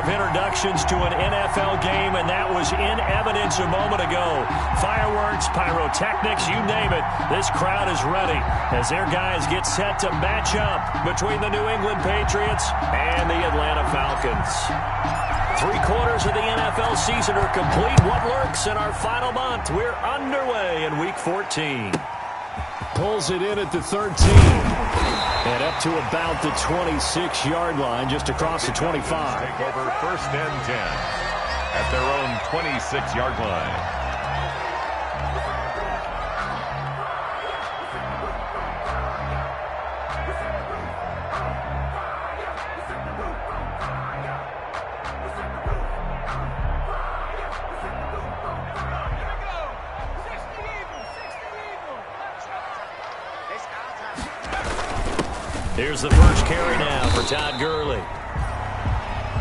of introductions to an NFL game, and that was in evidence a moment ago. Fireworks, pyrotechnics, you name it. This crowd is ready as their guys get set to match up between the New England Patriots and the Atlanta Falcons. 3/4 of the NFL season are complete. What lurks in our final month? We're underway in Week 14. Pulls it in at the 13. And up to about the 26-yard line, just across the 25. Take over 1st and 10 at their own 26-yard line. Here's the first carry now for Todd Gurley.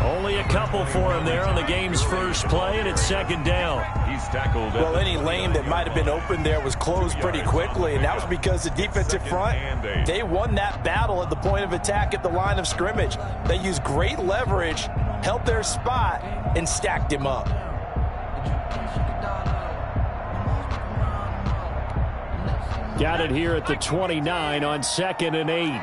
Only a couple for him there on the game's first play, and it's 2nd down. He's tackled. Well, any lane that might have been open there was closed pretty quickly, and that was because the defensive front, they won that battle at the point of attack at the line of scrimmage. They used great leverage, held their spot, and stacked him up. Got it here at the 29 on 2nd and 8.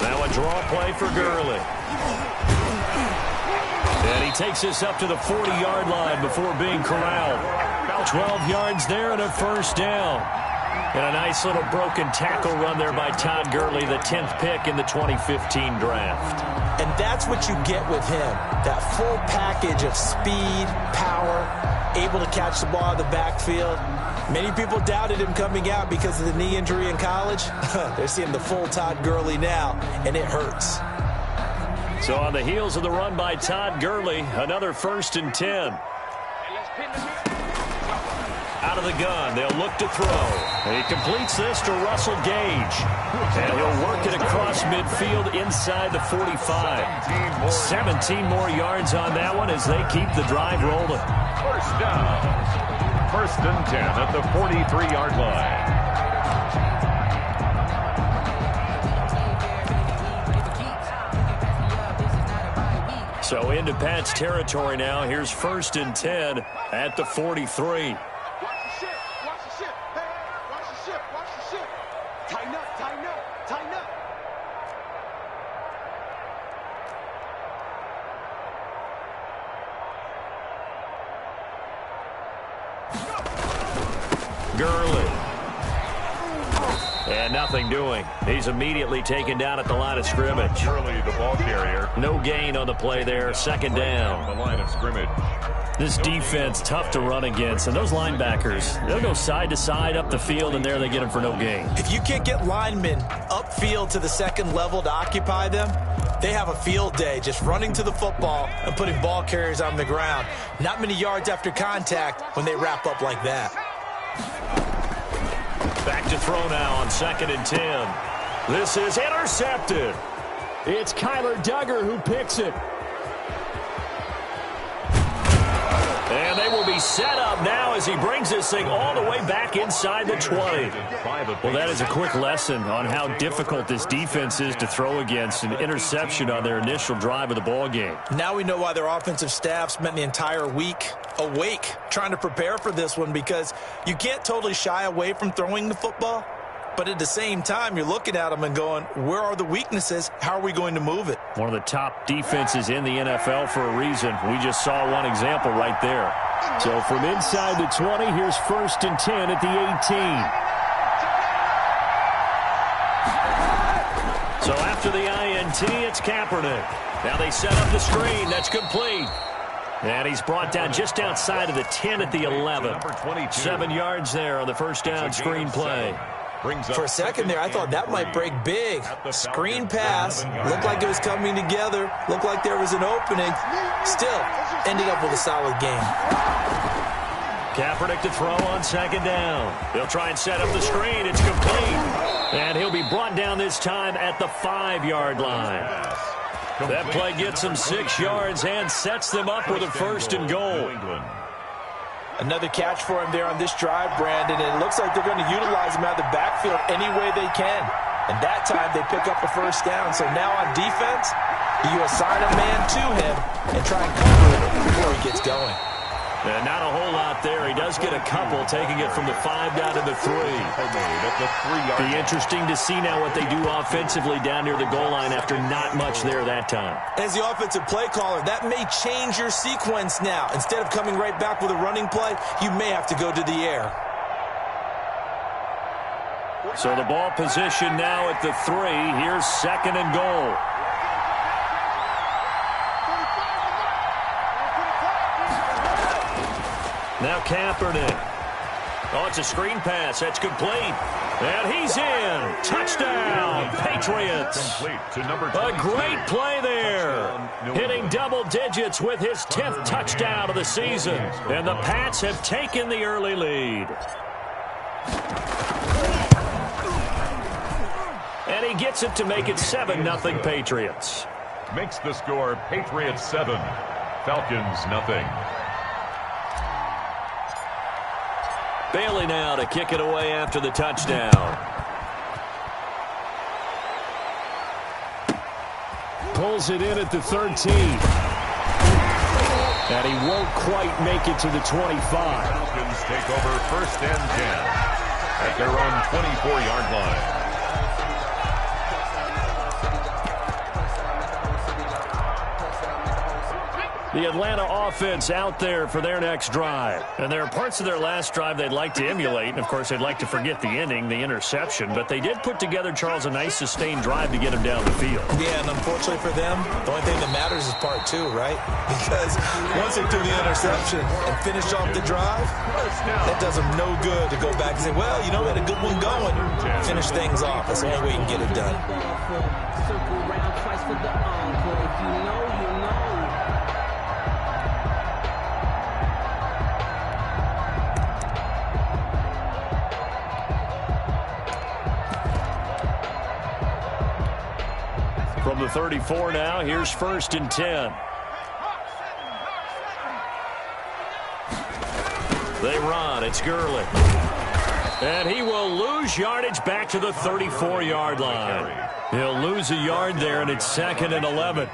Now a draw play for Gurley. And he takes us up to the 40-yard line before being corralled. 12 yards there and a 1st down. And a nice little broken tackle run there by Todd Gurley, the 10th pick in the 2015 draft. And that's what you get with him, that full package of speed, power, able to catch the ball in the backfield. Many people doubted him coming out because of the knee injury in college. They're seeing the full Todd Gurley now, and it hurts. So on the heels of the run by Todd Gurley, another 1st and 10. Out of the gun, they'll look to throw. And he completes this to Russell Gage. And he'll work it across midfield inside the 45. 17 more yards on that one as they keep the drive rolling. 1st down. 1st and 10 at the 43-yard line. So into Pat's territory now. Here's 1st and 10 at the 43. Gurley. And nothing doing. He's immediately taken down at the line of scrimmage. Gurley, the ball carrier. No gain on the play there. 2nd down. The line of scrimmage. This defense, tough to run against. And those linebackers, they'll go side to side up the field, and there they get them for no gain. If you can't get linemen upfield to the 2nd level to occupy them, they have a field day just running to the football and putting ball carriers on the ground. Not many yards after contact when they wrap up like that. Back to throw now on 2nd and 10. This is intercepted. It's Kyler Duggar who picks it. And they will be set up now as he brings this thing all the way back inside the 20. Well, that is a quick lesson on how difficult this defense is to throw against. An interception on their initial drive of the ball game. Now we know why their offensive staff spent the entire week awake trying to prepare for this one, because you can't totally shy away from throwing the football. But at the same time, you're looking at them and going, where are the weaknesses? How are we going to move it? One of the top defenses in the NFL for a reason. We just saw one example right there. So from inside the 20, here's 1st and 10 at the 18. So after the INT, it's Kaepernick. Now they set up the screen. That's complete. And he's brought down just outside of the 10 at the 11. 7 yards there on the 1st down screen play. For a second there, I thought that might break big. Screen pass. Looked like it was coming together. Looked like there was an opening. Still, ended up with a solid game. Kaepernick to throw on 2nd down. They'll try and set up the screen. It's complete. And he'll be brought down this time at the 5-yard line. That play gets them 6 yards and sets them up with a 1st and goal. Another catch for him there on this drive, Brandon, and it looks like they're going to utilize him out of the backfield any way they can. And that time they pick up a first down. So now on defense, you assign a man to him and try and cover it before he gets going. And not a whole lot there. He does get a couple, taking it from the 5 down to the 3. Be interesting to see now what they do offensively down near the goal line after not much there that time. As the offensive play caller, that may change your sequence now. Instead of coming right back with a running play, you may have to go to the air. So the ball position now at the 3. Here's 2nd and goal. Now Kaepernick. Oh, it's a screen pass. That's complete. And he's in. Touchdown, Patriots. A great play there. Hitting double digits with his 10th touchdown of the season. And the Pats have taken the early lead. And he gets it to make it 7-0 Patriots. Makes the score Patriots 7, Falcons 0. Bailey now to kick it away after the touchdown. Pulls it in at the 13. And he won't quite make it to the 25. Falcons take over 1st and 10 at their own 24-yard line. The Atlanta offense out there for their next drive. And there are parts of their last drive they'd like to emulate. And, of course, they'd like to forget the ending, the interception. But they did put together, Charles, a nice sustained drive to get him down the field. Yeah, and unfortunately for them, the only thing that matters is part 2, right? Because once they threw the interception and finished off the drive, that does them no good to go back and say, well, you know, we had a good one going. Finish things off. That's the only way you can get it done. Circle around twice for the encore. If you know, you know. From the 34 now, here's 1st and 10. They run. It's Gurley. And he will lose yardage back to the 34-yard line. He'll lose a yard there, and it's 2nd and 11.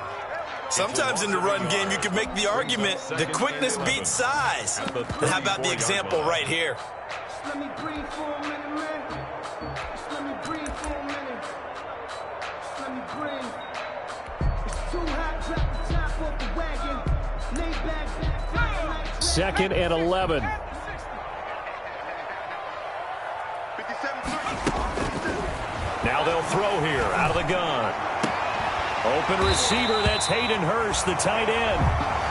Sometimes in the run game, you can make the argument that quickness beats size. And how about the example right here? Let me breathe for a minute, man. Just let me breathe for a minute. Just let me breathe. It's too hot, drop the top off the wagon. Lay back, 2nd and 11. Now they'll throw here out of the gun. Open receiver, that's Hayden Hurst, the tight end.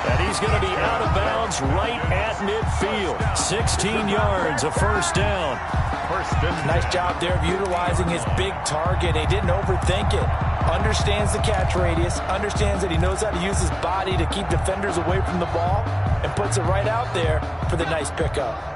And he's going to be out of bounds right at midfield. 16 yards, a first down. Nice job there of utilizing his big target. He didn't overthink it. Understands the catch radius. Understands that he knows how to use his body to keep defenders away from the ball. And puts it right out there for the nice pickup.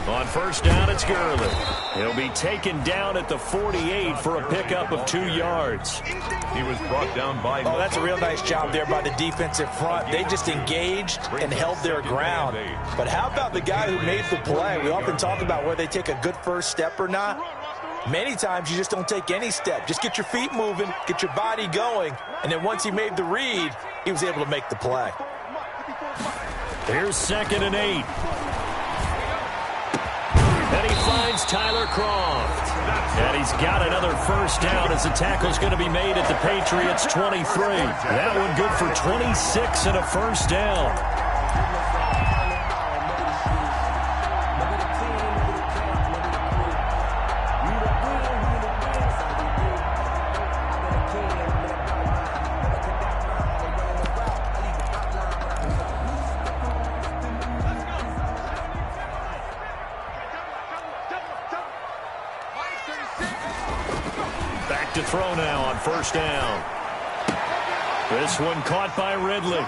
On first down, it's Gurley. He'll be taken down at the 48 for a pickup of 2 yards. He was brought down by... Oh, that's a real nice job there by the defensive front. They just engaged and held their ground. But how about the guy who made the play? We often talk about whether they take a good first step or not. Many times you just don't take any step. Just get your feet moving, get your body going, and then once he made the read, he was able to make the play. Here's 2nd and 8. And he finds Tyler Croft. And he's got another first down as the tackle's going to be made at the Patriots' 23. That one good for 26 and a first down. To throw now on first down. This one caught by Ridley.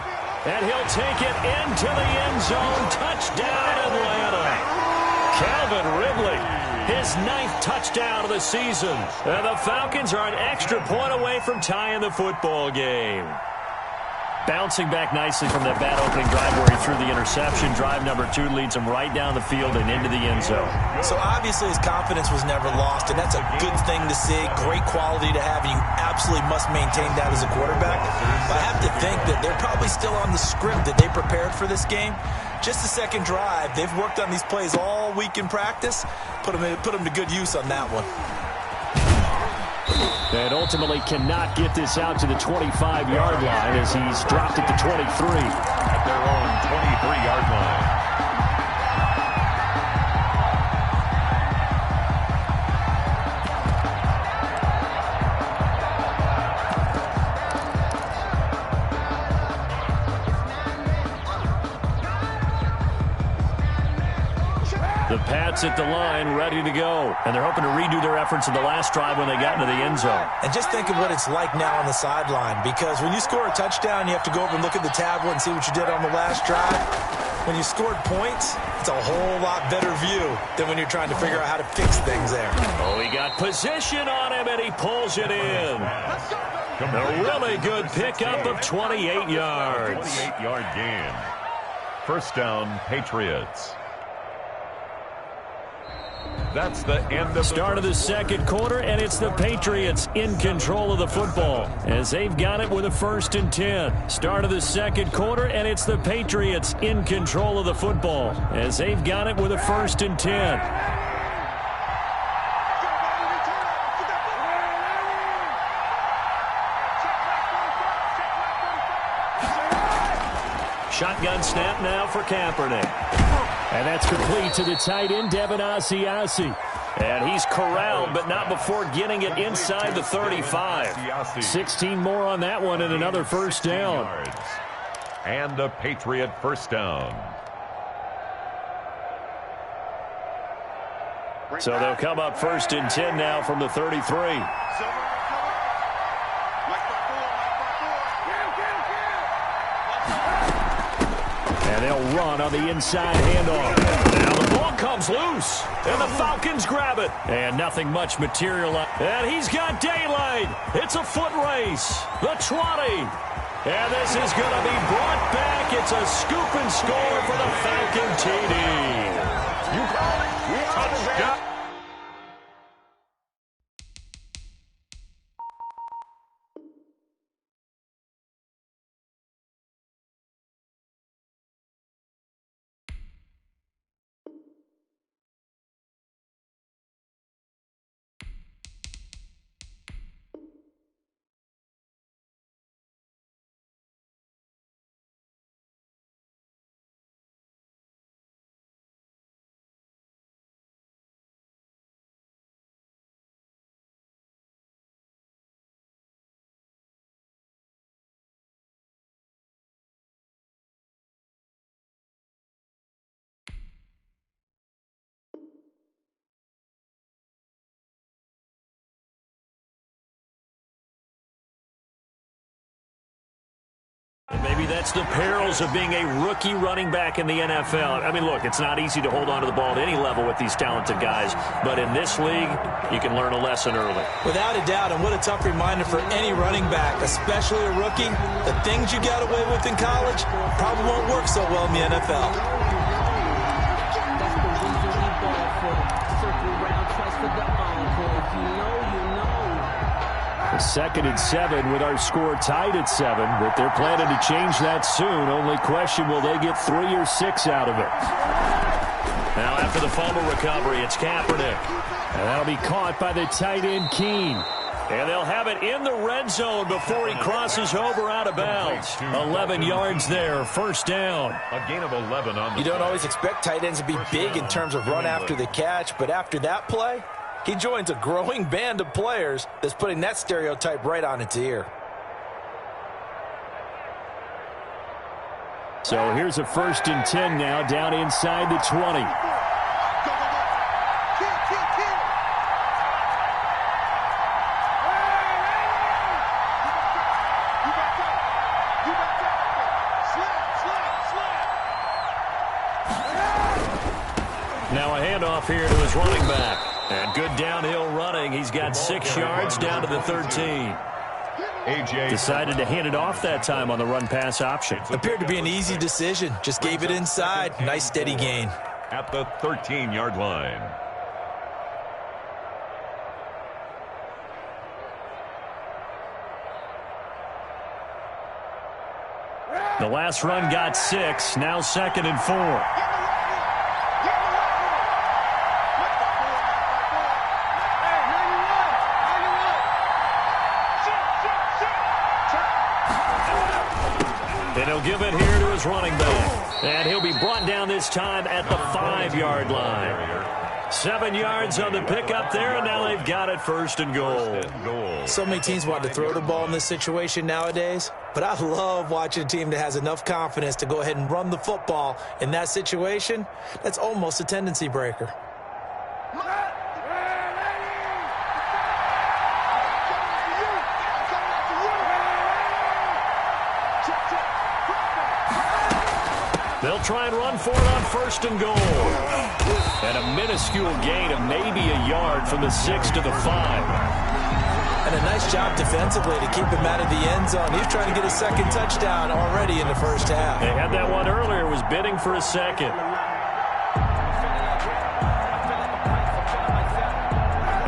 And he'll take it into the end zone. Touchdown, Atlanta. Calvin Ridley, his 9th touchdown of the season. And the Falcons are an extra point away from tying the football game. Bouncing back nicely from that bad opening drive where he threw the interception. Drive number 2 leads him right down the field and into the end zone. So obviously his confidence was never lost, and that's a good thing to see. Great quality to have, and you absolutely must maintain that as a quarterback. But I have to think that they're probably still on the script that they prepared for this game. Just the second drive. They've worked on these plays all week in practice. Put them to good use on that one. And ultimately cannot get this out to the 25-yard line as he's dropped at the 23. At their own 23-yard line. The Pats at the line, ready to go. And they're hoping to redo their efforts in the last drive when they got into the end zone. And just think of what it's like now on the sideline, because when you score a touchdown, you have to go over and look at the tablet and see what you did on the last drive. When you scored points, it's a whole lot better view than when you're trying to figure out how to fix things there. Oh, he got position on him, and he pulls it in. A really good pickup of 28 yards. 28-yard gain. First down, Patriots. That's the end of the start of the second quarter, and it's the Patriots in control of the football as they've got it with a 1st and 10. Start of the second quarter, and it's the Patriots in control of the football as they've got it with a 1st and 10. Shotgun snap now for Kaepernick. And that's complete to the tight end, Devin Asiasi. And he's corralled, but not before getting it inside the 35. 16 more on that one and another first down. And a Patriot first down. So they'll come up 1st and 10 now from the 33. And they'll run on the inside handoff. Now the ball comes loose, and the Falcons grab it. And nothing much material. And he's got daylight. It's a foot race. The 20. And this is going to be brought back. It's a scoop and score for the Falcon TD. You call it. Touchdown. Maybe that's the perils of being a rookie running back in the NFL. I mean, look, it's not easy to hold on to the ball at any level with these talented guys, but in this league, you can learn a lesson early. Without a doubt, and what a tough reminder for any running back, especially a rookie. The things you got away with in college probably won't work so well in the NFL. Second and 7 with our score tied at 7, but they're planning to change that soon. Only question, will they get 3 or 6 out of it? Now after the fumble recovery, it's Kaepernick. And that'll be caught by the tight end, Keene. And they'll have it in the red zone before he crosses over out of bounds. 11 yards there, first down. A gain of 11 on the You don't always expect tight ends to be big in terms of run after the catch, but after that play, he joins a growing band of players that's putting that stereotype right on its ear. So here's a 1st and 10 now down inside the 20. Now a handoff here to his running back. And good downhill running. He's got 6 yards down to the 13. Decided to hand it off that time on the run-pass option. Appeared to be an easy decision. Just gave it inside. Nice steady gain. At the 13-yard line. The last run got 6. Now 2nd and 4. And he'll give it here to his running back. And he'll be brought down this time at the 5-yard line. 7 yards on the pickup there, and now they've got it 1st and goal. So many teams want to throw the ball in this situation nowadays, but I love watching a team that has enough confidence to go ahead and run the football in that situation. That's almost a tendency breaker. They'll try and run for it on 1st and goal. And a minuscule gain of maybe a yard from the 6 to the 5. And a nice job defensively to keep him out of the end zone. He's trying to get a 2nd touchdown already in the 1st half. They had that one earlier, was bidding for a 2nd.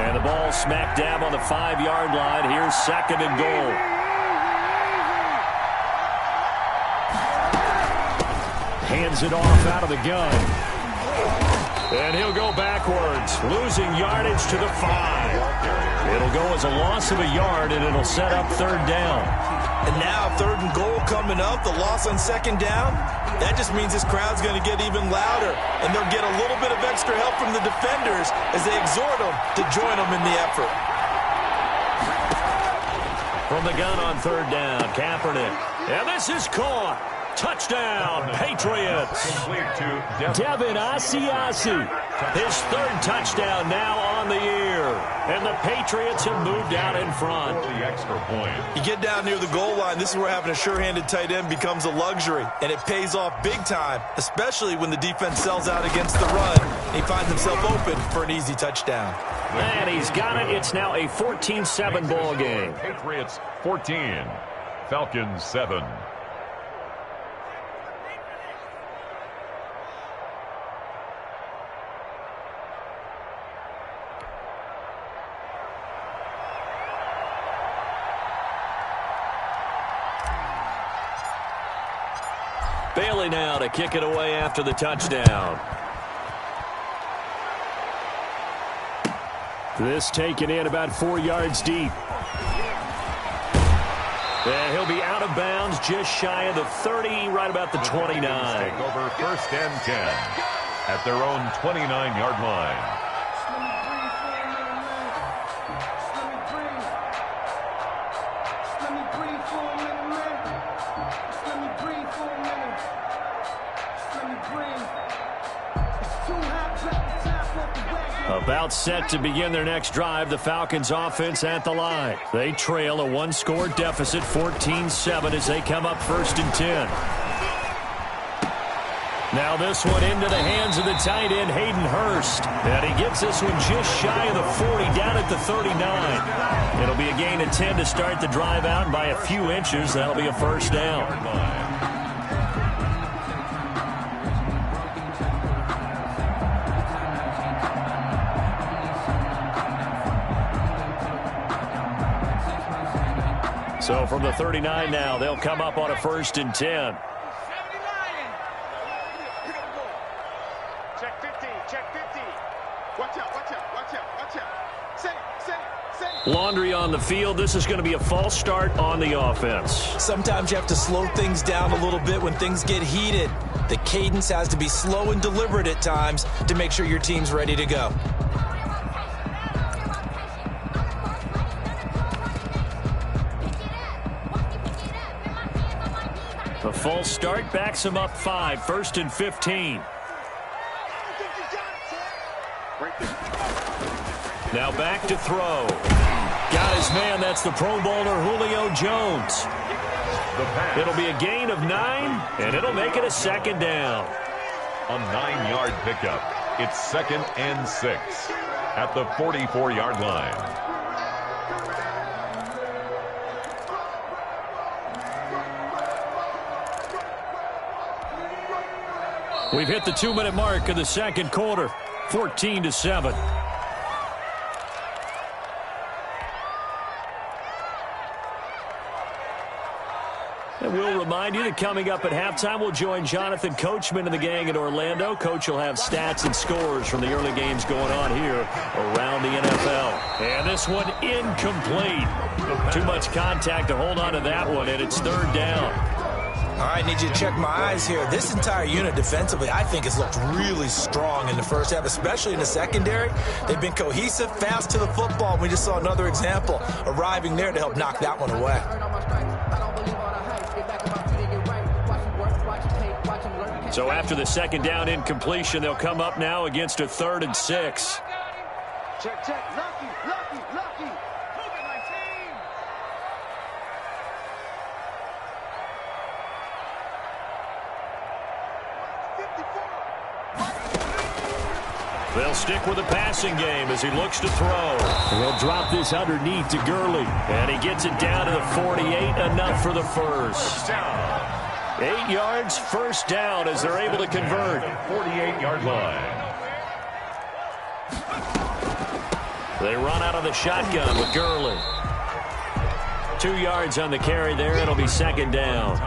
And the ball smack dab on the 5-yard line. Here's 2nd and goal. Hands it off out of the gun. And he'll go backwards, losing yardage to the 5. It'll go as a loss of a yard, and it'll set up 3rd down. And now 3rd and goal coming up, the loss on 2nd down. That just means this crowd's going to get even louder, and they'll get a little bit of extra help from the defenders as they exhort them to join them in the effort. From the gun on 3rd down, Kaepernick. And this is caught. Touchdown, Patriots. Devin Asiasi. His 3rd touchdown now on the year. And the Patriots have moved out in front. The extra point. You get down near the goal line, this is where having a sure-handed tight end becomes a luxury. And it pays off big time, especially when the defense sells out against the run. He finds himself open for an easy touchdown. And he's got it. It's now a 14-7 ball game. Patriots 14. Falcons 7. Bailey now to kick it away after the touchdown. This taken in about 4 yards deep. And he'll be out of bounds just shy of the 30, right about the 29. Take over 1st and 10 at their own 29-yard line. About set to begin their next drive, the Falcons offense at the line. They trail a 1-score deficit, 14-7, as they come up 1st and 10. Now this one into the hands of the tight end, Hayden Hurst. And he gets this one just shy of the 40, down at the 39. It'll be a gain of 10 to start the drive out, and by a few inches, that'll be a 1st down. So from the 39 now, they'll come up on a 1st and 10. Check 50, check 50. Watch out, watch out, watch out, watch out. Set it. Laundry on the field. This is going to be a false start on the offense. Sometimes you have to slow things down a little bit when things get heated. The cadence has to be slow and deliberate at times to make sure your team's ready to go. A false start backs him up 5, 1st and 15. Now back to throw. Got his man. That's the Pro Bowler Julio Jones. It'll be a gain of 9, and it'll make it a 2nd down. A 9-yard pickup. It's 2nd and 6 at the 44-yard line. We've hit the 2-minute mark of the second quarter, 14-7. And we'll remind you that coming up at halftime, we'll join Jonathan Coachman and the gang in Orlando. Coach will have stats and scores from the early games going on here around the NFL. And this one incomplete. Too much contact to hold on to that one, and it's third down. All right, I need you to check my eyes here. This entire unit defensively, I think, has looked really strong in the first half, especially in the secondary. They've been cohesive, fast to the football. We just saw another example arriving there to help knock that one away. So after the second down incompletion, they'll come up now against a 3rd and 6. Check, check. Lucky, lucky, lucky. Move it, my team. They'll stick with the passing game as he looks to throw. They'll drop this underneath to Gurley. And he gets it down to the 48, enough for the first. 8 yards, first down as they're able to convert. 48-yard line. They run out of the shotgun with Gurley. 2 yards on the carry there. It'll be second down.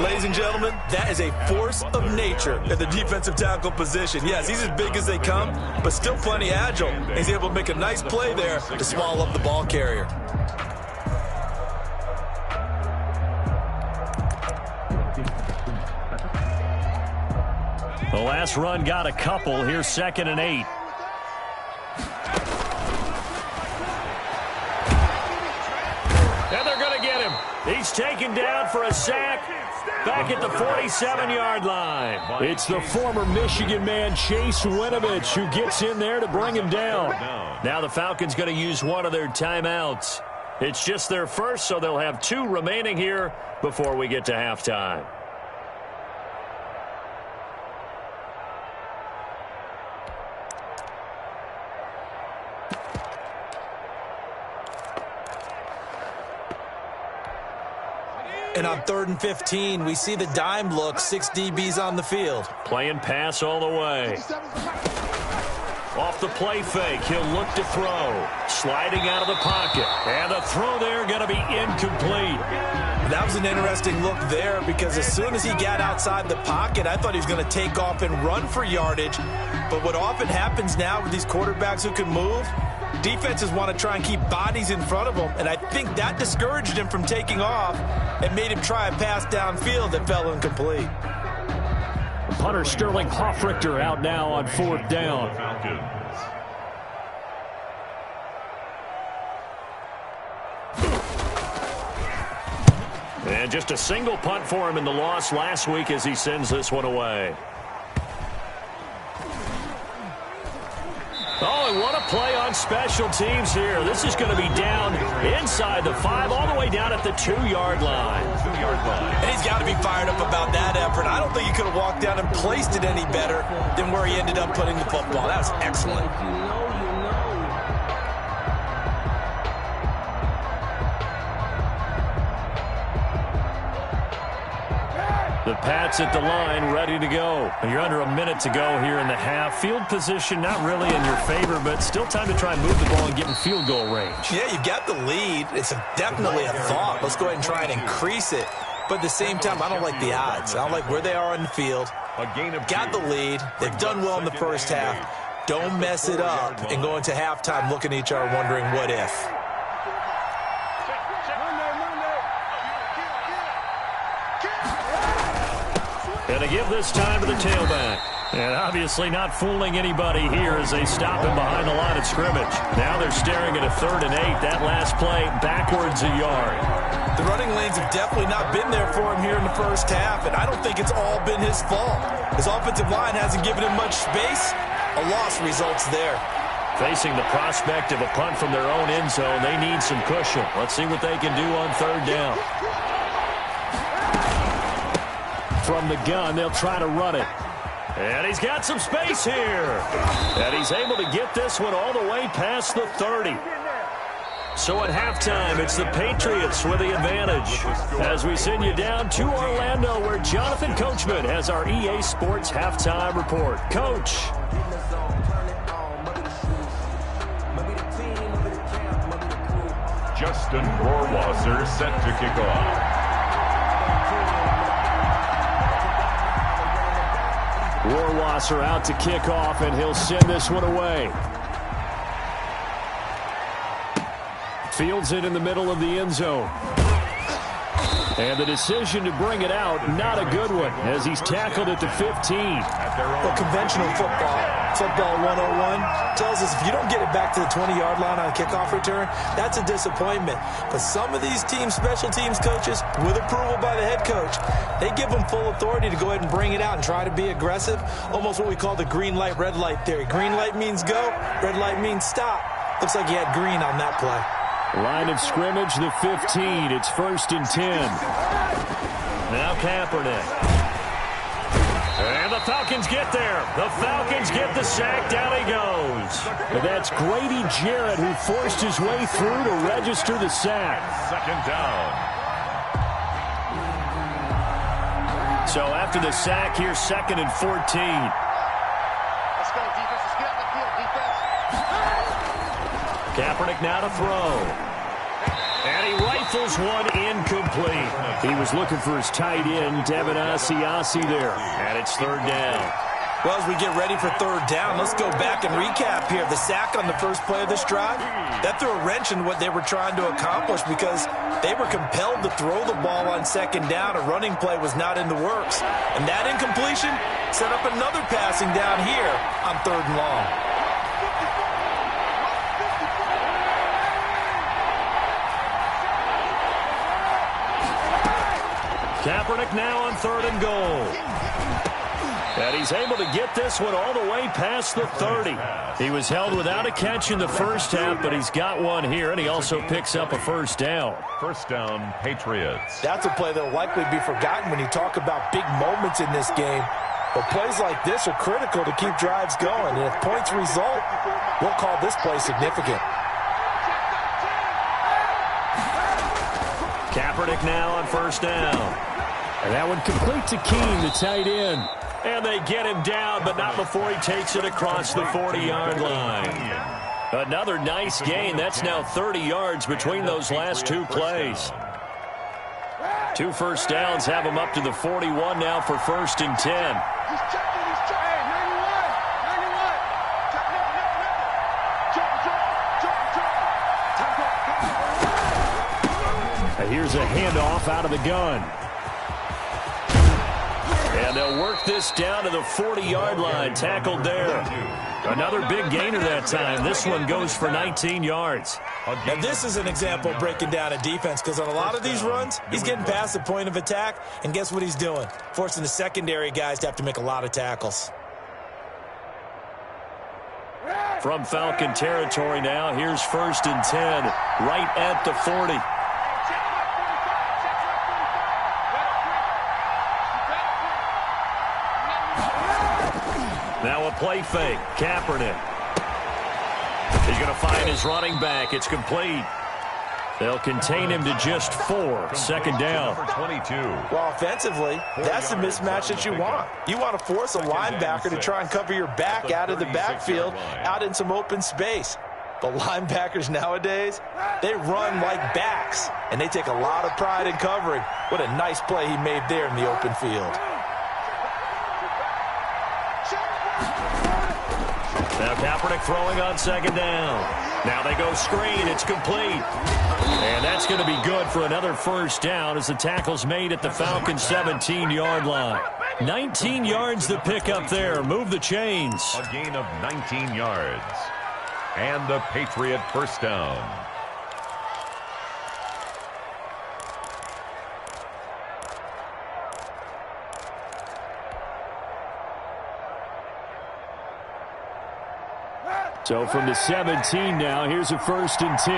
Ladies and gentlemen, that is a force of nature at the defensive tackle position. Yes, he's as big as they come, but still plenty agile. He's able to make a nice play there to swallow up the ball carrier. The last run got a couple. Here's 2nd and 8. And they're going to get him. He's taken down for a sack back at the 47-yard line. It's the former Michigan man, Chase Winovich, who gets in there to bring him down. Now the Falcons going to use one of their timeouts. It's just their first, so they'll have 2 remaining here before we get to halftime. And on 3rd and 15, we see the dime look, 6 DBs on the field. Playing pass all the way. Off the play fake, he'll look to throw. Sliding out of the pocket. And the throw there going to be incomplete. That was an interesting look there because as soon as he got outside the pocket, I thought he was going to take off and run for yardage. But what often happens now with these quarterbacks who can move, defenses want to try and keep bodies in front of them, and I think that discouraged him from taking off and made him try a pass downfield that fell incomplete. Punter Sterling Hoffrichter out now on 4th down. And just a single punt for him in the loss last week as he sends this one away. Oh, and what a play on special teams here. This is going to be down inside the 5, all the way down at the 2-yard line. And he's got to be fired up about that effort. I don't think he could have walked down and placed it any better than where he ended up putting the football. That was excellent. The Pats at the line, ready to go. You're under a minute to go here in the half. Field position not really in your favor, but still time to try and move the ball and get in field goal range. Yeah, you've got the lead. It's definitely a thought. Let's go ahead and try and increase it. But at the same time, I don't like the odds. I don't like where they are on the field. Got the lead. They've done well in the first half. Don't mess it up and go into halftime looking at each other wondering what if. And to give this time to the tailback. And obviously not fooling anybody here as they stop him behind the line of scrimmage. Now they're staring at a 3rd and 8. That last play backwards a yard. The running lanes have definitely not been there for him here in the first half, and I don't think it's all been his fault. His offensive line hasn't given him much space. A loss results there. Facing the prospect of a punt from their own end zone, they need some cushion. Let's see what they can do on 3rd down. From the gun, they'll try to run it. And he's got some space here. And he's able to get this one all the way past the 30. So at halftime, it's the Patriots with the advantage. As we send you down to Orlando, where Jonathan Coachman has our EA Sports halftime report. Coach. Justin Rohrwasser set to kick off. Rohrwasser out to kick off, and he'll send this one away. Fields it in the middle of the end zone. And the decision to bring it out, not a good one, as he's tackled at the 15. Well, conventional football 101, tells us if you don't get it back to the 20-yard line on a kickoff return, that's a disappointment. But some of these special teams coaches, with approval by the head coach, they give them full authority to go ahead and bring it out and try to be aggressive, almost what we call the green light, red light theory. Green light means go, red light means stop. Looks like he had green on that play. Line of scrimmage, the 15. It's 1st and 10. Now Kaepernick. And the Falcons get there. The Falcons get the sack. Down he goes. But that's Grady Jarrett who forced his way through to register the sack. Second down. So after the sack, here's 2nd and 14. Let's go, defense. Let's get on the field, defense. Kaepernick now to throw. And he rifles one incomplete. He was looking for his tight end, Devin Asiasi there. And it's 3rd down. Well, as we get ready for 3rd down, let's go back and recap here. The sack on the first play of this drive, that threw a wrench in what they were trying to accomplish because they were compelled to throw the ball on 2nd down. A running play was not in the works. And that incompletion set up another passing down here on 3rd and long. Kaepernick now on 3rd and goal. And he's able to get this one all the way past the 30. He was held without a catch in the first half, but he's got one here, and he also picks up a 1st down. 1st down, Patriots. That's a play that will likely be forgotten when you talk about big moments in this game. But plays like this are critical to keep drives going. And if points result, we'll call this play significant. Kaepernick now on 1st down. And that one complete to Keene, the tight end. And they get him down, but not before he takes it across the 40-yard line. Another nice gain. That's now 30 yards between those last 2 plays. 2 first downs have him up to the 41 now for 1st and 10. He's checking, he's checking. 91, 91. And here's a handoff out of the gun. And they'll work this down to the 40-yard line. Tackled there. Another big gainer that time. This one goes for 19 yards. Now, this is an example of breaking down a defense because on a lot of these runs, he's getting past the point of attack, and guess what he's doing? Forcing the secondary guys to have to make a lot of tackles. From Falcon territory now, here's 1st and 10, right at the 40. Now a play fake. Kaepernick. He's going to find his running back. It's complete. They'll contain him to just 4. 2nd down. 22. Well, offensively, that's the mismatch that you want. You want to force a linebacker to try and cover your back out of the backfield, out in some open space. But linebackers nowadays, they run like backs, and they take a lot of pride in covering. What a nice play he made there in the open field. Now Kaepernick throwing on 2nd down. Now they go screen. It's complete. And that's going to be good for another 1st down as the tackle's made at the Falcons' 17-yard line. 19 yards to pick up there. Move the chains. A gain of 19 yards. And a Patriot 1st down. So from the 17 now, here's a 1st and 10.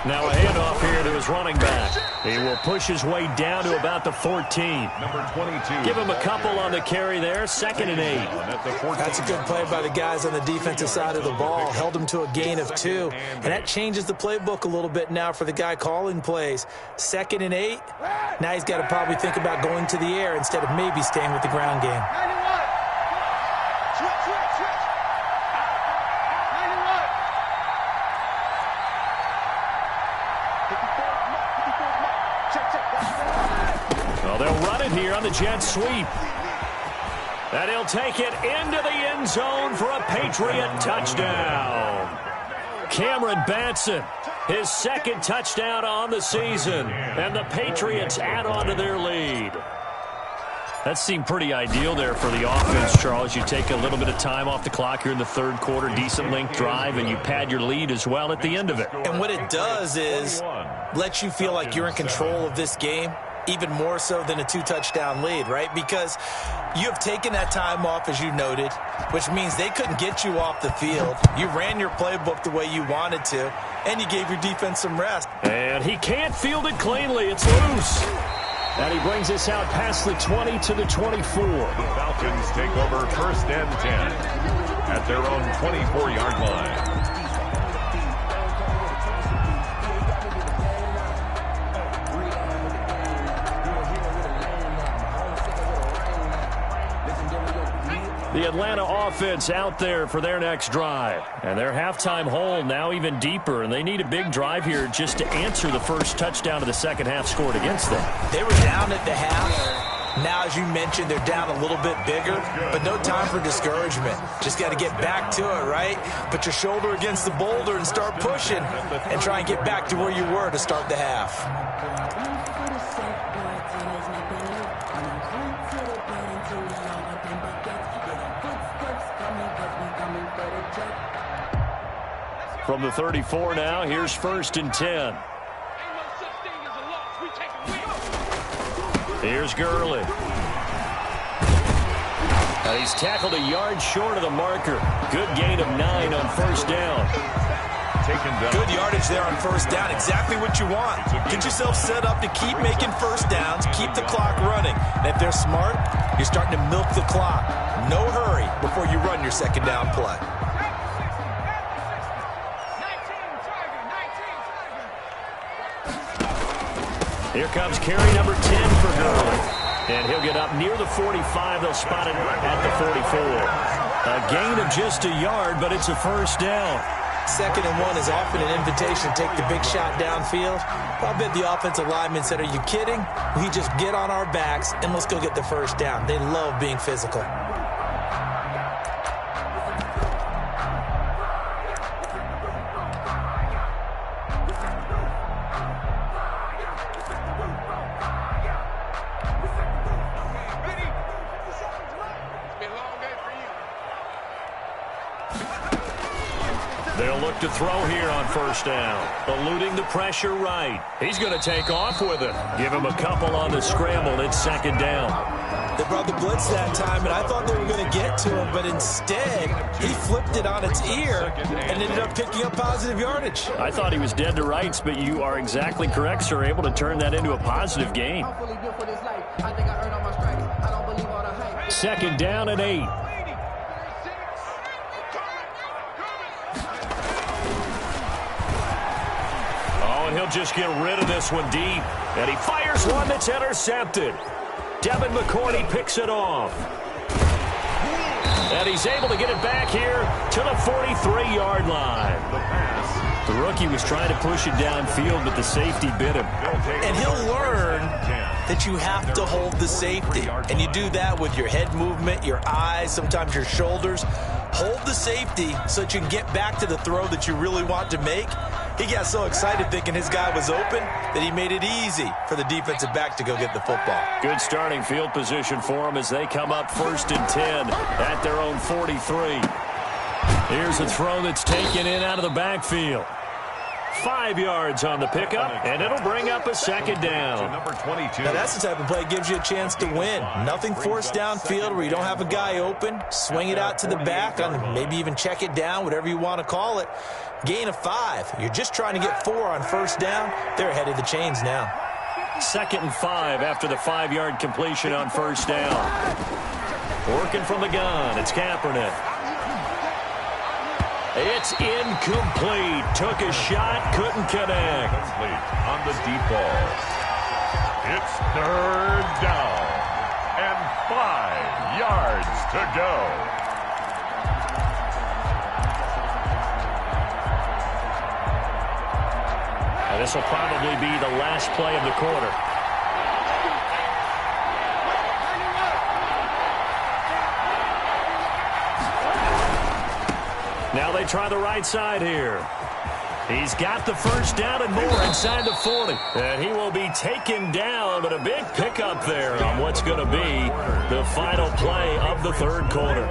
Now a handoff here to his running back. He will push his way down to about the 14. Number 22. Give him a couple on the carry there. 2nd and 8. That's a good play by the guys on the defensive side of the ball. Held him to a gain of 2. And that changes the playbook a little bit now for the guy calling plays. 2nd and 8. Now he's got to probably think about going to the air instead of maybe staying with the ground game. 91. Switch. 91. Well, they'll run it here on the jet sweep. And he'll take it into the end zone for a Patriot touchdown. Cameron Batson, his 2nd touchdown on the season. And the Patriots add on to their lead. That seemed pretty ideal there for the offense, Charles. You take a little bit of time off the clock here in the 3rd quarter, decent length drive, and you pad your lead as well at the end of it. And what it does is let you feel like you're in control of this game, even more so than a 2-touchdown lead, right? Because you have taken that time off, as you noted, which means they couldn't get you off the field. You ran your playbook the way you wanted to, and you gave your defense some rest. And he can't field it cleanly. It's loose. And he brings us out past the 20 to the 24. The Falcons take over 1st and 10 at their own 24-yard line. The Atlanta offense out there for their next drive. And their halftime hole now even deeper, and they need a big drive here just to answer the first touchdown of the 2nd half scored against them. They were down at the half. Now, as you mentioned, they're down a little bit bigger, but no time for discouragement. Just got to get back to it, right? Put your shoulder against the boulder and start pushing and try and get back to where you were to start the half. From the 34 now, here's 1st and 10. Here's Gurley. And he's tackled a yard short of the marker. Good gain of 9 on 1st down. Taken down. Good yardage there on 1st down. Exactly what you want. Get yourself set up to keep making 1st downs, keep the clock running. And if they're smart, you're starting to milk the clock. No hurry before you run your 2nd down play. Here comes carry number 10 for Gurley. And he'll get up near the 45. They'll spot him at the 44. A gain of just a yard, but it's a 1st down. 2nd and 1 is often an invitation to take the big shot downfield. I bet the offensive lineman said, are you kidding? We just get on our backs and let's go get the 1st down. They love being physical. They'll look to throw here on 1st down. Eluding the pressure right. He's going to take off with it. Give him a couple on the scramble. It's 2nd down. They brought the blitz that time, and I thought they were going to get to him, but instead, he flipped it on its ear and ended up picking up positive yardage. I thought he was dead to rights, but you are exactly correct, sir. Able to turn that into a positive gain. 2nd down and 8. And he'll just get rid of this one deep. And he fires one that's intercepted. Devin McCourty picks it off. And he's able to get it back here to the 43-yard line. The rookie was trying to push it downfield, but the safety bit him. And he'll learn that you have to hold the safety. And you do that with your head movement, your eyes, sometimes your shoulders. Hold the safety so that you can get back to the throw that you really want to make. He got so excited thinking his guy was open that he made it easy for the defensive back to go get the football. Good starting field position for him as they come up 1st and 10 at their own 43. Here's a throw that's taken in out of the backfield. 5 yards on the pickup, and it'll bring up a second down. Number 22. Now that's the type of play that gives you a chance to win. Nothing forced downfield where you don't have a guy open. Swing it out to the back, on maybe even check it down, whatever you want to call it. Gain of 5. You're just trying to get 4 on first down. They're ahead of the chains now. 2nd and 5 after the 5-yard completion on first down. Working from the gun, it's Kaepernick. It's incomplete. Took a shot, couldn't connect. Complete on the deep ball. It's 3rd down and 5 yards to go. And this will probably be the last play of the quarter. Now they try the right side here. He's got the first down and more inside the 40. And he will be taken down, but a big pickup there on what's going to be the final play of the 3rd quarter.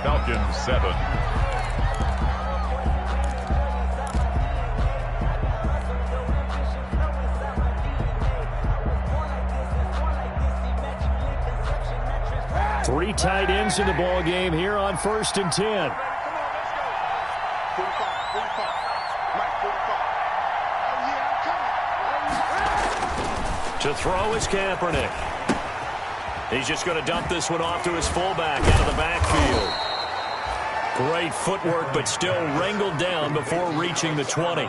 Falcons 7. Three tight ends in the ball game here on 1st and 10. To throw is Kaepernick. He's just going to dump this one off to his fullback out of the backfield. Great footwork, but still wrangled down before reaching the 20.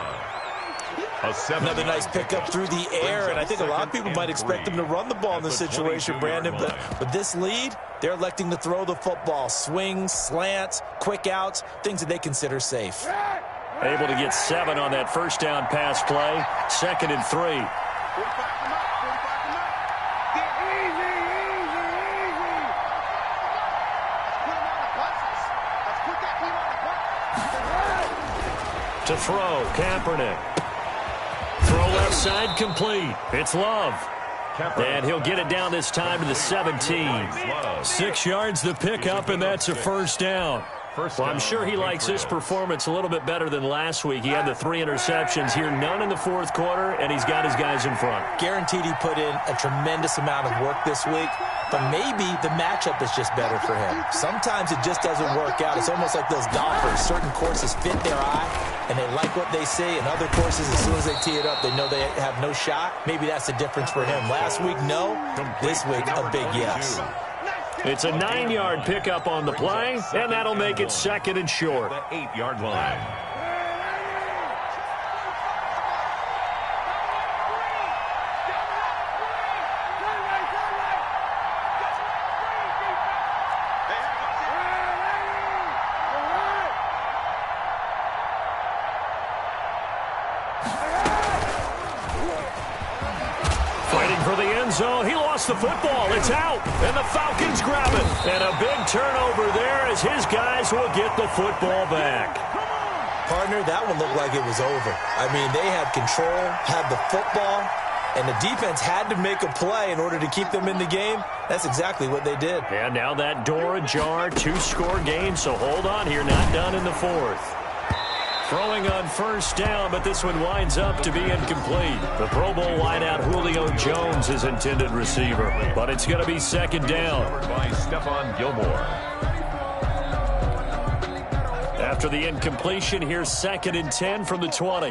Another nice pickup through the air, and I think a lot of people might expect them to run the ball in this situation, Brandon, but with this lead, they're electing to throw the football. Swings, slants, quick outs, things that they consider safe. Able to get 7 on that first down pass play. 2nd and 3. To throw, Kaepernick. Throw left side, complete. It's Love. And he'll get it down this time to the 17. 6 yards the pickup, and that's a first down. Well, I'm sure he likes his performance a little bit better than last week. He had the 3 interceptions here, none in the 4th quarter, and he's got his guys in front. Guaranteed he put in a tremendous amount of work this week, but maybe the matchup is just better for him. Sometimes it just doesn't work out. It's almost like those golfers. Certain courses fit their eye, and they like what they see, and other courses, as soon as they tee it up, they know they have no shot. Maybe that's the difference for him. Last week, no. This week, a big yes. It's a 9-yard pickup on the play, and that'll make it 2nd and short. The 8-yard line. Zone. He lost the football. It's out, and the Falcons grab it. And a big turnover there as his guys will get the football back. Partner, that one looked like it was over. I mean, they had control, had the football, and the defense had to make a play in order to keep them in the game. That's exactly what they did. And now that door ajar, 2-score game, so hold on here, not done in the 4th. Throwing on first down, but this one winds up to be incomplete. The Pro Bowl wideout Julio Jones is intended receiver, but it's going to be 2nd down. By Stephon Gilmore. After the incompletion, here's 2nd and 10 from the 20.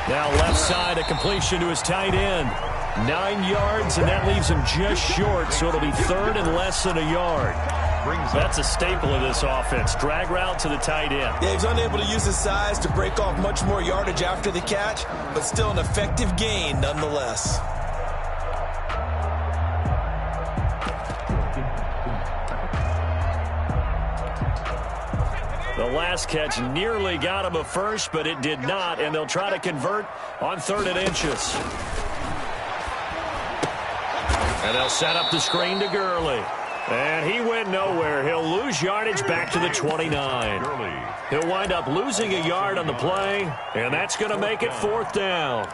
Now left side, a completion to his tight end. 9 yards, and that leaves him just short, so it'll be 3rd and less than a yard. That's a staple of this offense. Drag route to the tight end. Yeah, he's unable to use his size to break off much more yardage after the catch, but still an effective gain nonetheless. The last catch nearly got him a first, but it did not, and they'll try to convert on 3rd and inches. And they'll set up the screen to Gurley. And he went nowhere. He'll lose yardage back to the 29. He'll wind up losing a yard on the play, and that's going to make it 4th down.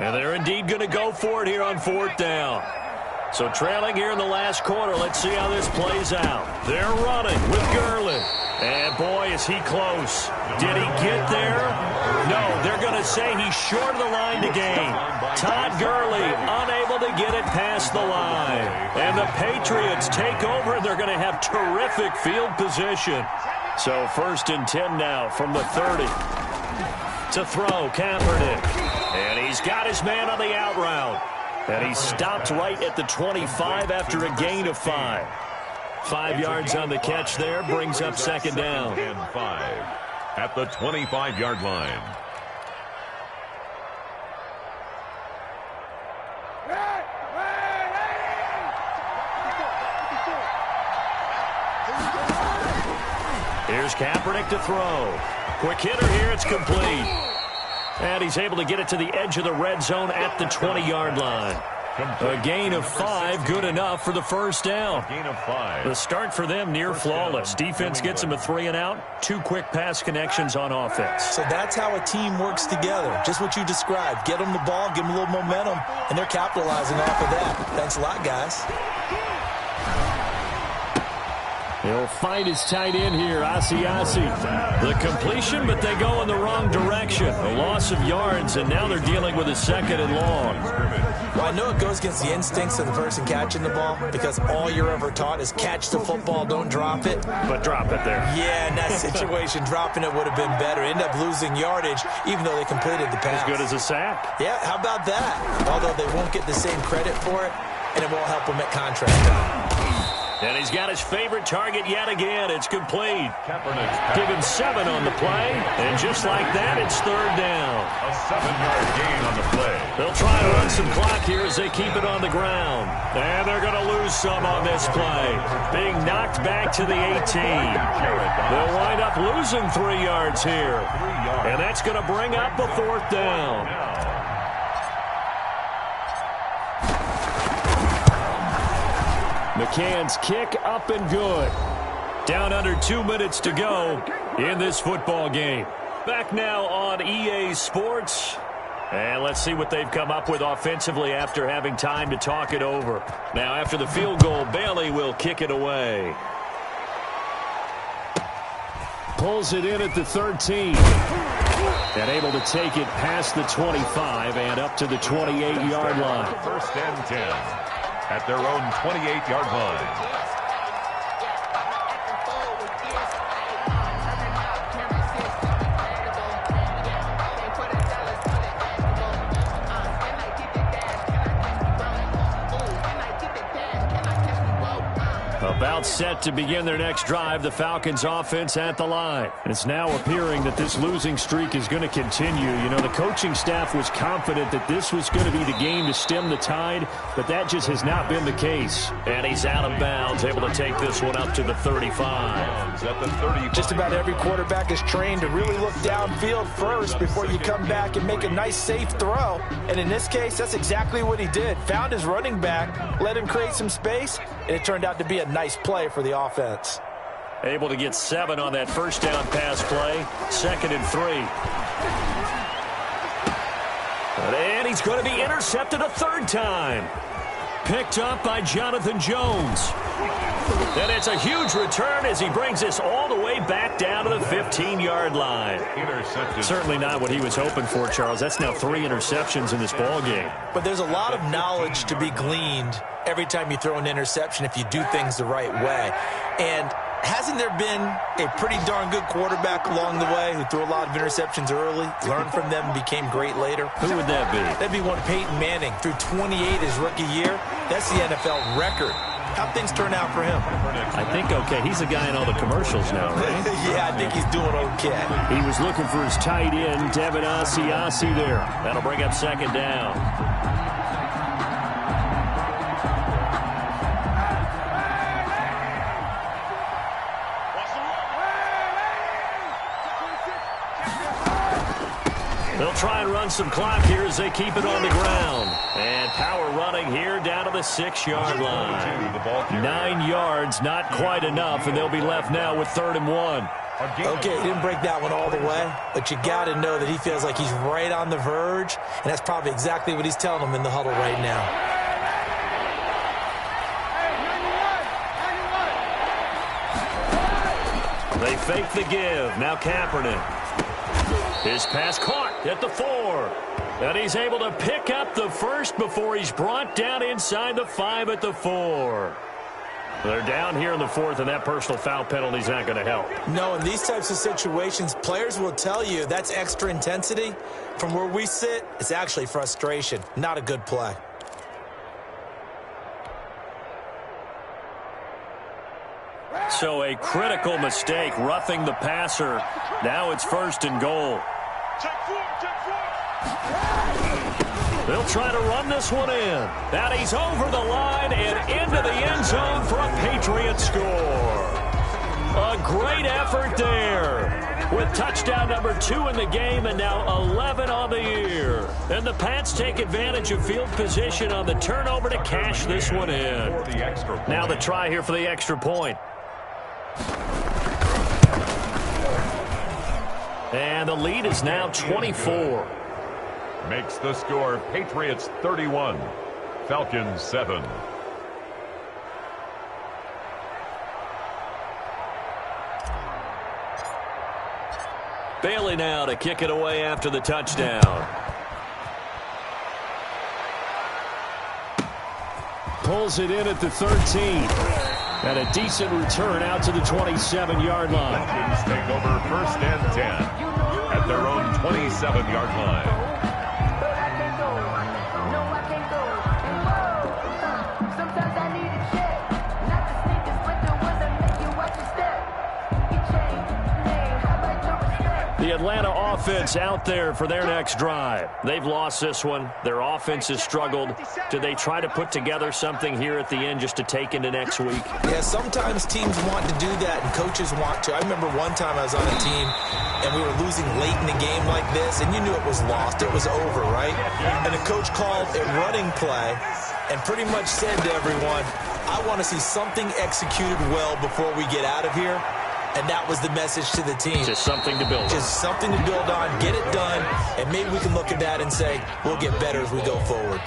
And they're indeed going to go for it here on 4th down. So trailing here in the last quarter. Let's see how this plays out. They're running with Gurley. And, boy, is he close. Did he get there? No, they're going to say he's short of the line to gain. Todd Gurley unable to get it past the line. And the Patriots take over, and they're going to have terrific field position. So 1st and 10 now from the 30. To throw, Kaepernick. And he's got his man on the out route. And he stopped right at the 25 after a gain of 5. 5 yards on the catch there, brings up 2nd down. And 5 at the 25-yard line. Here's Kaepernick to throw. Quick hitter here, it's complete. And he's able to get it to the edge of the red zone at the 20-yard line. A gain of 5, good enough for the 1st down. Gain of 5. The start for them near flawless. Defense gets them a 3 and out. 2 quick pass connections on offense. So that's how a team works together. Just what you described. Get them the ball, give them a little momentum, and they're capitalizing off of that. Thanks a lot, guys. He'll find his tight end here, Asiasi. The completion, but they go in the wrong direction. A loss of yards, and now they're dealing with a 2nd and long. Well, I know it goes against the instincts of the person catching the ball because all you're ever taught is catch the football, don't drop it. But drop it there. Yeah, in that situation, dropping it would have been better. End up losing yardage, even though they completed the pass. As good as a sack. Yeah, how about that? Although they won't get the same credit for it, and it won't help them at contract time. And he's got his favorite target yet again. It's complete. Kaepernick's Give him 7 on the play. And just like that, it's 3rd down. a 7-yard gain on the play. They'll try to run some clock here as they keep it on the ground. And they're going to lose some on this play. Being knocked back to the 18. They'll wind up losing 3 yards here. And that's going to bring up a 4th down. McCann's kick up and good. Down under 2 minutes to go in this football game. Back now on EA Sports. And let's see what they've come up with offensively after having time to talk it over. Now after the field goal, Bailey will kick it away. Pulls it in at the 13. And able to take it past the 25 and up to the 28-yard line. 1st and 10 at their own 28-yard line. About set to begin their next drive, the Falcons offense at the line. It's now appearing that this losing streak is going to continue. You know, the coaching staff was confident that this was going to be the game to stem the tide, but that just has not been the case. And he's out of bounds, able to take this one up to the 35. At the 35. Just about every quarterback is trained to really look downfield first before you come back and make a nice, safe throw. And in this case, that's exactly what he did. Found his running back, let him create some space, and it turned out to be a nice play for the offense. Able to get 7 on that 1st down pass play. 2nd and 3. And he's going to be intercepted a 3rd time. Picked up by Jonathan Jones. And it's a huge return as he brings this all the way back down to the 15-yard line. Intercepted. Certainly not what he was hoping for, Charles. That's now 3 interceptions in this ball game. But there's a lot of knowledge to be gleaned every time you throw an interception if you do things the right way. And hasn't there been a pretty darn good quarterback along the way who threw a lot of interceptions early, learned from them, and became great later? Who would that be? That'd be one Peyton Manning. Threw 28 his rookie year. That's the NFL record. How'd things turn out for him? I think okay. He's the guy in all the commercials now, right? Yeah, I think he's doing okay. He was looking for his tight end, Devin Asiasi there. That'll bring up 2nd down. They'll try and run some clock here as they keep it on the ground. And power running here down to the 6-yard line. 9 yards, not quite enough, and they'll be left now with 3rd and 1. Okay, he didn't break that one all the way, but you got to know that he feels like he's right on the verge, and that's probably exactly what he's telling them in the huddle right now. They fake the give. Now Kaepernick. His pass caught at the 4. And he's able to pick up the first before he's brought down inside the 5 at the 4. They're down here in the 4th, and that personal foul penalty is not going to help. No, in these types of situations, players will tell you that's extra intensity. From where we sit, it's actually frustration. Not a good play. So a critical mistake, roughing the passer. Now it's 1st and goal. They'll try to run this one in. And he's over the line and into the end zone for a Patriot score. A great effort there with touchdown number 2 in the game and now 11 on the year. And the Pats take advantage of field position on the turnover to cash this one in. Now the try here for the extra point. And the lead is now 24. Makes the score Patriots 31, Falcons 7. Bailey now to kick it away after the touchdown. Pulls it in at the 13. And a decent return out to the 27-yard line. Falcons take over 1st and 10 at their own 27-yard line. The Atlanta offense out there for their next drive. They've lost this one. Their offense has struggled. Do they try to put together something here at the end just to take into next week? Yeah, sometimes teams want to do that and coaches want to. I remember one time I was on a team and we were losing late in the game like this, and you knew it was lost. It was over, right? And the coach called a running play and pretty much said to everyone, I want to see something executed well before we get out of here. And that was the message to the team. Just something to build on. Just something to build on, get it done, and maybe we can look at that and say, we'll get better as we go forward.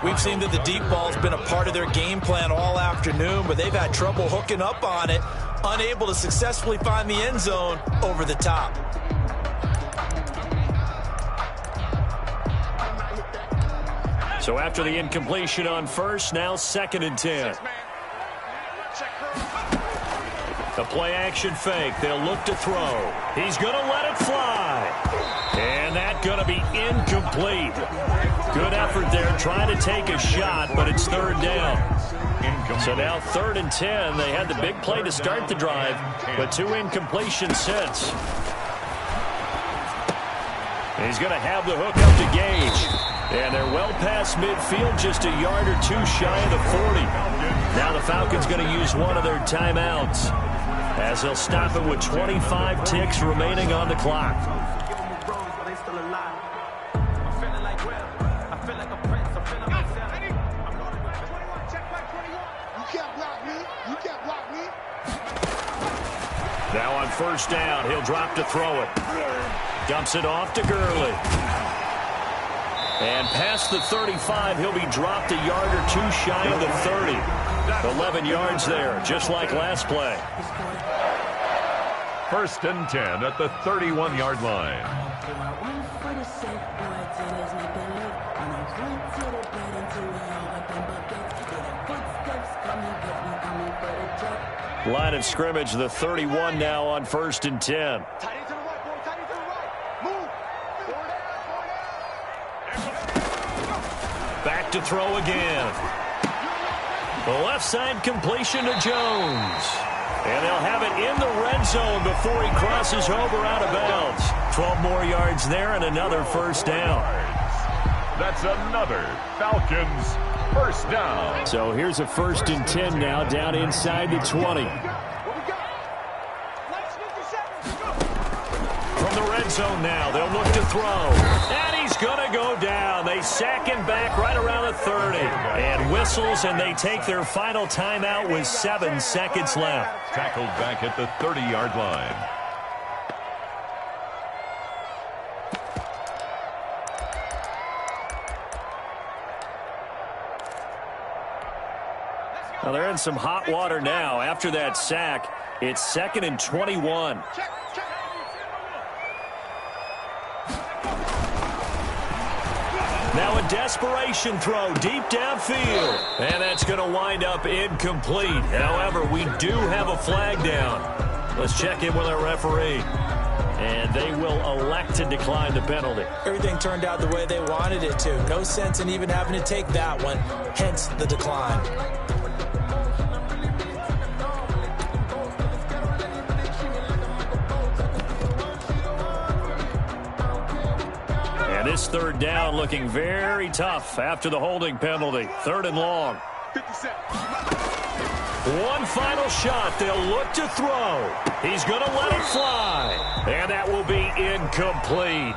We've seen that the deep ball's been a part of their game plan all afternoon, but they've had trouble hooking up on it, unable to successfully find the end zone over the top. So after the incompletion on 1st, now 2nd and 10. A play-action fake. They'll look to throw. He's going to let it fly. And that's going to be incomplete. Good effort there trying to take a shot, but it's 3rd down. So now 3rd and 10. They had the big play to start the drive, but 2 incompletions since. He's going to have the hook up to Gage. And they're well past midfield, just a yard or 2 shy of the 40. Now the Falcons going to use one of their timeouts, as they'll stop it with 25 ticks remaining on the clock. Now on 1st down, he'll drop to throw it. Dumps it off to Gurley. And past the 35, he'll be dropped a yard or 2 shy of the 30. 11 yards there, just like last play. 1st and 10 at the 31-yard line. Line of scrimmage, the 31 now on 1st and 10. Back to throw again. The left side completion to Jones. And they'll have it in the red zone before he crosses over out of bounds. 12 more yards there and another 1st down. That's another Falcons 1st down. So here's a 1st and 10 now down inside the 20. From the red zone now, they'll look to throw. And he's going to go down. They sack him back right around the 30. And whistles, and they take their final timeout with 7 seconds left. Tackled back at the 30-yard line. Well, they're in some hot water now. After that sack, it's 2nd and 21. Now a desperation throw deep downfield. And that's going to wind up incomplete. However, we do have a flag down. Let's check in with our referee. And they will elect to decline the penalty. Everything turned out the way they wanted it to. No sense in even having to take that one, hence the decline. And this 3rd down looking very tough after the holding penalty. 3rd and long. 50 seconds. One final shot. They'll look to throw. He's going to let it fly. And that will be incomplete.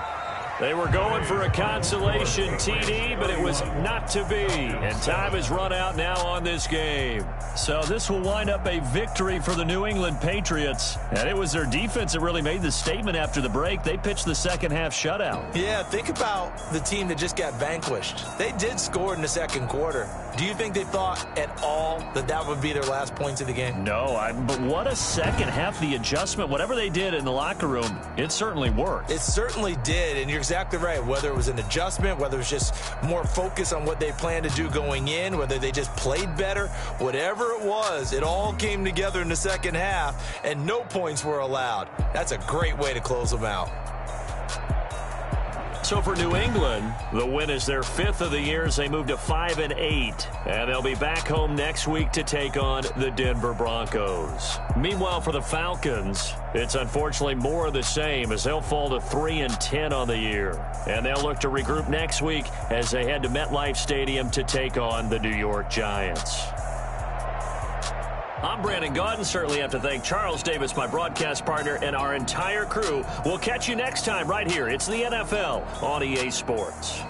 They were going for a consolation TD, but it was not to be. And time has run out now on this game. So this will wind up a victory for the New England Patriots. And it was their defense that really made the statement after the break. They pitched the second half shutout. Yeah, think about the team that just got vanquished. They did score in the 2nd quarter. Do you think they thought at all that that would be their last points of the game? No, but what a second half. The adjustment, whatever they did in the locker room, it certainly worked. It certainly did, and you're exactly right. Whether it was an adjustment, whether it was just more focus on what they planned to do going in, whether they just played better, whatever it was, it all came together in the second half, and no points were allowed. That's a great way to close them out. So for New England, the win is their 5th of the year as they move to 5-8. And they'll be back home next week to take on the Denver Broncos. Meanwhile, for the Falcons, it's unfortunately more of the same as they'll fall to 3-10 on the year. And they'll look to regroup next week as they head to MetLife Stadium to take on the New York Giants. I'm Brandon Gaudin. Certainly have to thank Charles Davis, my broadcast partner, and our entire crew. We'll catch you next time right here. It's the NFL on EA Sports.